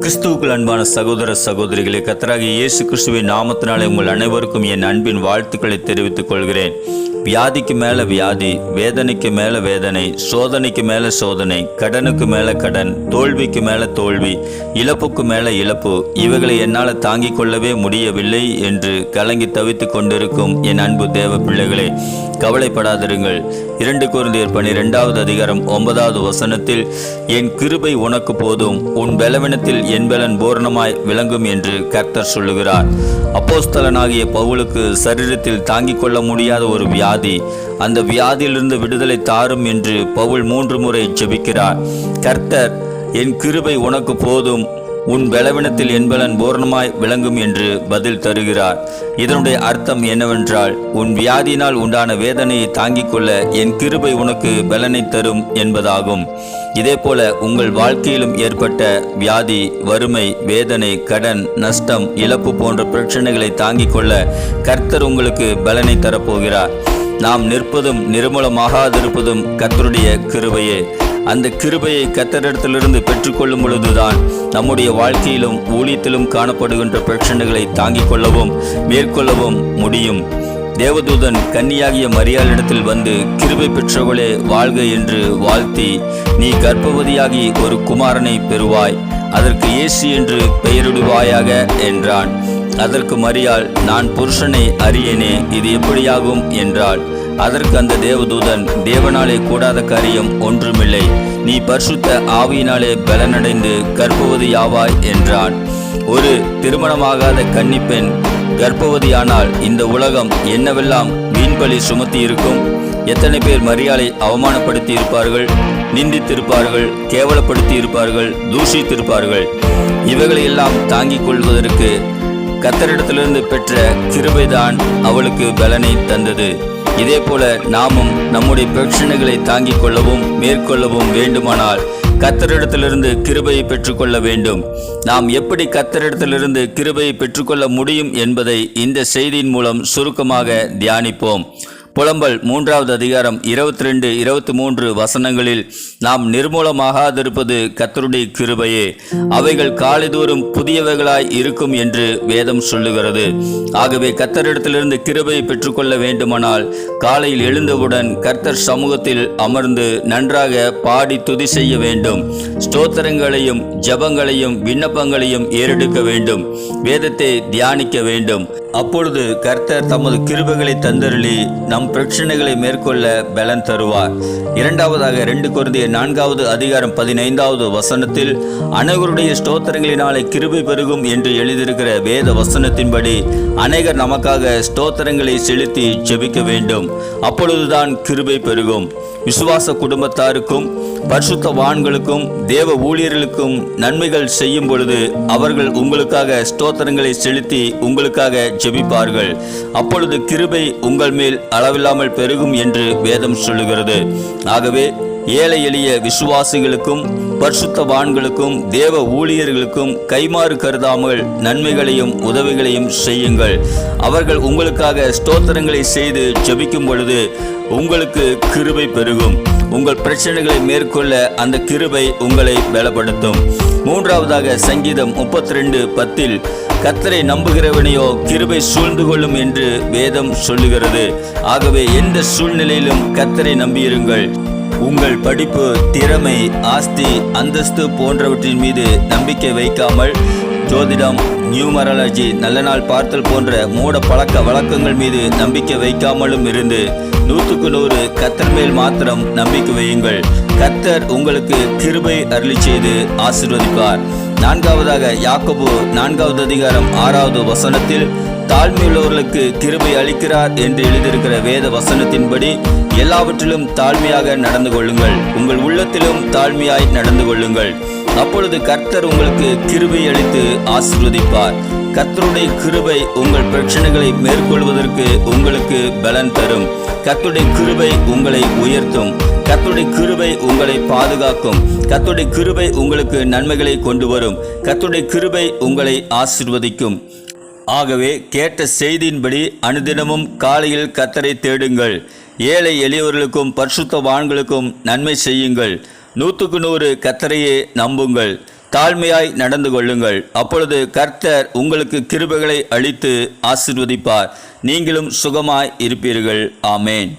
கிறிஸ்துவுக்குள் அன்பான சகோதர சகோதரிகளே, கர்த்தராகிய இயேசு கிறிஸ்துவின் நாமத்தினாலே உங்கள் அனைவருக்கும் என் அன்பின் வாழ்த்துக்களை தெரிவித்துக் கொள்கிறேன். வியாதிக்கு மேல வியாதி, வேதனைக்கு மேல வேதனை, சோதனைக்கு மேல சோதனை, கடனுக்கு மேல கடன், தோல்விக்கு மேல தோல்வி, இழப்புக்கு மேல இழப்பு, இவைகளை என்னால் தாங்கிக் கொள்ளவே முடியவில்லை என்று கலங்கி தவித்துக் கொண்டிருக்கும் என் அன்பு தேவ பிள்ளைகளே, கவலைப்படாதிருங்கள். 2 கொரிந்தியர் 12வது அதிகாரம் 9வது வசனத்தில், என் கிருபை உனக்கு போதும், உன் பலவீனத்தில் என் பலன் பூரணமாய் விளங்கும் என்று கர்த்தர் சொல்லுகிறார். அப்போஸ்தலனாகிய பவுலுக்கு சரீரத்தில் தாங்கிக் கொள்ள முடியாத ஒரு வியாதி, அந்த வியாதியிலிருந்து விடுதலை தாரும் என்று பவுல் 3 முறை ஜெபிக்கிறார். கர்த்தர் என் கிருபை உனக்கு போதும், உன் பலவீனத்தில் என் பலன் பூரணமாய் விளங்கும் என்று பதில் தருகிறார். இதனுடைய அர்த்தம் என்னவென்றால், உன் வியாதியினால் உண்டான வேதனையை தாங்கிக் கொள்ள என் கிருபை உனக்கு பலனை தரும் என்பதாகும். இதேபோல உங்கள் வாழ்க்கையிலும் ஏற்பட்ட வியாதி, வறுமை, வேதனை, கடன், நஷ்டம், இழப்பு போன்ற பிரச்சனைகளை தாங்கிக் கொள்ள கர்த்தர் உங்களுக்கு பலனை தரப்போகிறார். நாம் நிற்பதும் நிர்மூலமாகாதிருப்பதும் கர்த்தருடைய கிருபையே. அந்த கிருபையை கர்த்தரிடத்திலிருந்து பெற்றுக்கொள்ளும் பொழுதுதான் நம்முடைய வாழ்க்கையிலும் ஊழியத்திலும் காணப்படுகின்ற பிரச்சனைகளை தாங்கிக் கொள்ளவும் மேற்கொள்ளவும் முடியும். தேவதூதன் கன்னியாகிய மரியாளிடத்தில் வந்து, கிருபை பெற்றவளே வாழ்க என்று வாழ்த்தி, நீ கர்ப்பவதியாகி ஒரு குமாரனை பெறுவாய், அதற்கு இயேசு என்று பெயரிடுவாயாக என்றான். அதற்கு மரியாள், நான் புருஷனை அறியேனே, இது எப்படியாகும் என்றாள். அதற்கு அந்த தேவதூதன், தேவனாலே கூடாத காரியம் ஒன்றுமில்லை, நீ பரிசுத்த ஆவியினாலே பலனடைந்து கர்ப்பவதியாவாய் என்றான். ஒரு திருமணமாகாத கன்னிப்பெண் கர்ப்பவதியானால் இந்த உலகம் என்னவெல்லாம் வீண்பலி சுமத்தி இருக்கும். எத்தனை பேர் மரியாளை அவமானப்படுத்தி இருப்பார்கள், நிந்தித்திருப்பார்கள், கேவலப்படுத்தி இருப்பார்கள், தூஷித்திருப்பார்கள். இவைகளையெல்லாம் தாங்கிக் கொள்வதற்கு கர்த்தரிடத்திலிருந்து பெற்ற கிருபைதான் அவளுக்கு பலனை தந்தது. இதே போல நாமும் நம்முடைய பிரச்சனைகளை தாங்கிக் கொள்ளவும் மேற்கொள்ளவும் வேண்டுமானால் கர்த்தரிடத்திலிருந்து கிருபையை பெற்றுக்கொள்ள வேண்டும். நாம் எப்படி கர்த்தரிடத்திலிருந்து கிருபையை பெற்றுக்கொள்ள முடியும் என்பதை இந்த செய்தியின் மூலம் சுருக்கமாக தியானிப்போம். புலம்பல் 3வது அதிகாரம் 22, 23 வசனங்களில், நாம் நிர்மூலமாகாதிருப்பது கர்த்தருடைய கிருபையே, அவைகள் காலைதோறும் புதியவைகளாய் இருக்கும் என்று வேதம் சொல்லுகிறது. ஆகவே கர்த்தரிடத்திலிருந்து கிருபையை பெற்றுக்கொள்ள வேண்டுமானால் காலையில் எழுந்தவுடன் கர்த்தர் சமூகத்தில் அமர்ந்து நன்றாக பாடி துதி செய்ய வேண்டும். ஸ்தோத்திரங்களையும் ஜெபங்களையும் விண்ணப்பங்களையும் ஏறெடுக்க வேண்டும். வேதத்தை தியானிக்க வேண்டும். அப்பொழுது கர்த்தர் தமது கிருபைகளை தந்தருளி நம் பிரச்சனைகளை மேற்கொள்ள பலன் தருவார். 2வதாக 2 கொரிந்தியர் 4வது அதிகாரம் 15வது வசனத்தில், அனைவருடைய ஸ்தோத்திரங்களினாலே கிருபை பெருகும் என்று எழுதியிருக்கிற வேத வசனத்தின்படி அநேகர் நமக்காக ஸ்தோத்திரங்களை செலுத்தி ஜெபிக்க வேண்டும். அப்பொழுதுதான் கிருபை பெருகும். விசுவாச குடும்பத்தாருக்கும் பரிசுத்தவான்களுக்கும் தேவ ஊழியர்களுக்கும் நன்மைகள் செய்யும் பொழுது அவர்கள் உங்களுக்காக ஸ்தோத்திரங்களை செலுத்தி உங்களுக்காக ஜெபிப்பார்கள். அப்பொழுது கிருபை உங்கள் மேல் அளவில்லாமல் பெருகும் என்று வேதம் சொல்லுகிறது. ஆகவே ஏழை எளிய விசுவாசிகளுக்கும் பரிசுத்தவான்களுக்கும் தேவ ஊழியர்களுக்கும் கைமாறு கருதாமல் நன்மைகளையும் உதவிகளையும் செய்யுங்கள். அவர்கள் உங்களுக்காக ஸ்தோத்திரங்களை செய்து ஜெபிக்கும் பொழுது உங்களுக்கு கிருபை பெருகும். உங்கள் பிரச்சனைகளை மேற்கொள்ள அந்த கிருபை உங்களை பலப்படுத்தும். 3வதாக சங்கீதம் 32:10, கர்த்தரை நம்புகிறவனையோ கிருபை சூழ்ந்து கொள்ளும் என்று வேதம் சொல்லுகிறது. ஆகவே எந்த சூழ்நிலையிலும் கர்த்தரை நம்பியிருங்கள். உங்கள் படிப்பு, திறமை, ஆஸ்தி, அந்தஸ்து போன்றவற்றின் மீது நம்பிக்கை வைக்காமல் ஜோதிடம், நியூமராலஜி, நல்ல நாள் பார்த்தல் போன்ற மூட பழக்க வழக்கங்கள் மீது நம்பிக்கை வைக்காமலும் இருந்து 100க்கு 100 கர்த்தர் மேல் மாத்திரம் நம்பிக்கை வையுங்கள். கர்த்தர் உங்களுக்கு கிருபை அருளி செய்து ஆசீர்வதிப்பார். 4வதாக யாக்கோபு 4வது அதிகாரம் 6வது வசனத்தில், தாழ்மையுள்ளவர்களுக்கு கிருபை அளிக்கிறார் என்று எழுதியிருக்கிற வேத வசனத்தின்படி எல்லாவற்றிலும் தாழ்மையாக நடந்து கொள்ளுங்கள். உங்கள் உள்ளத்திலும் தாழ்மையாய் நடந்து கொள்ளுங்கள். அப்பொழுது கர்த்தர் உங்களுக்கு கிருபை அளித்து ஆசீர்வதிப்பார். கர்த்தருடைய கிருபை உங்கள் பிரச்சனைகளை மேற்கொள்வதற்கு உங்களுக்கு பலன் தரும். கர்த்தருடைய கிருபை உங்களை உயர்த்தும். கர்த்தருடைய கிருபை உங்களை பாதுகாக்கும். கர்த்தருடைய கிருபை உங்களுக்கு நன்மைகளை கொண்டு வரும். கர்த்தருடைய கிருபை உங்களை ஆசீர்வதிக்கும். ஆகவே கேட்ட செய்தியின்படி அனுதினமும் காலையில் கர்த்தரை தேடுங்கள். ஏழை எளியவர்களுக்கும் பரிசுத்தவான்களுக்கும் நன்மை செய்யுங்கள். 100க்கு 100 கர்த்தரையே நம்புங்கள். தாழ்மையாய் நடந்து கொள்ளுங்கள். அப்பொழுது கர்த்தர் உங்களுக்கு கிருபைகளை அளித்து ஆசீர்வதிப்பார். நீங்களும் சுகமாய் இருப்பீர்கள். ஆமேன்.